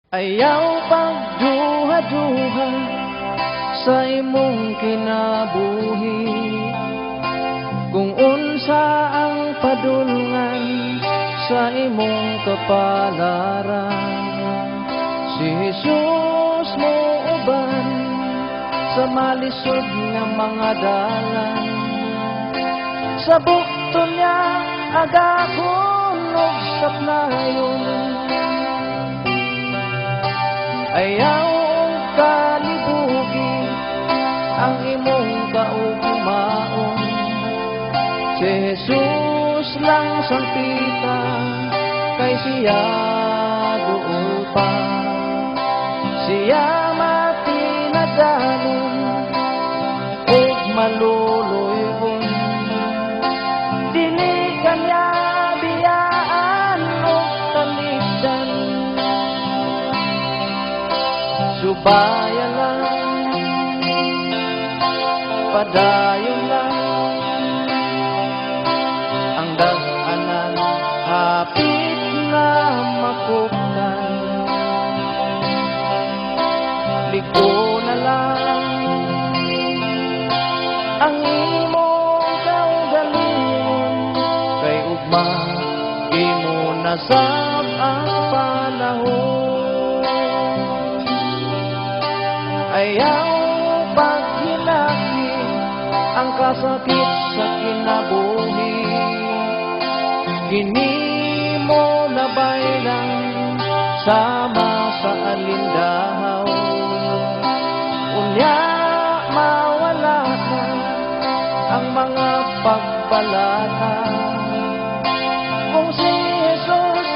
Ayaw pagduha-duha sa imong kinabuhi, kung unsa ang padulngan sa imong kapalaran. Si Jesus mo uban sa malisod nga mga dalan, sa bukto niya agahon ug saplayon. Ayaw kalibugi ang imong kaugmaon, si Jesus lang sangpita kay siya duol pa. Siya matinadalon ug maluluyon, dili kanya biyaan ug talikdan. Subaya lang, padayon lang, ang daghanan hapit na makuptan. Liko na lang ang imong kaugalingon, kay ugma imo nasab ang panahon. Ayaw paghinaki ang kasakit sa kinabuhi, kini mo nabaylan sama sa alindahaw. Unya mawala na ang mga pagbalata, kung si Jesus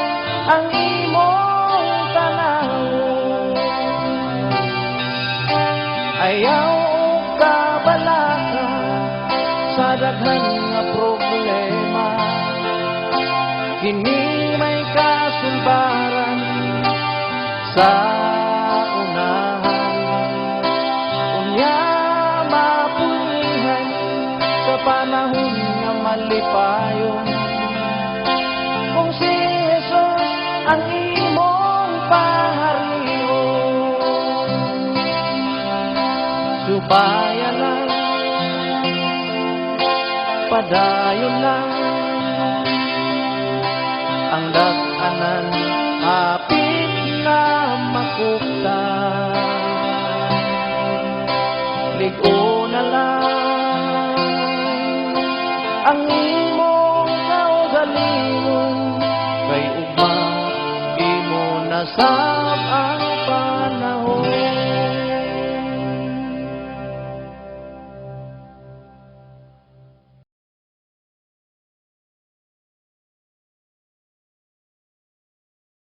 ang imong tanawon. Ayaw kabalaka sa daghan nga problema, kini may kasulbaran sa unahan. Unya mapulihan sa panahon nga malipayon, kung si Jesus ang imong pahariyon. Subaya lang, padayon lang, ang daghanan hapit na makuptan. Ligo na lang ang imong kaugalingon, kay ugma imo nasa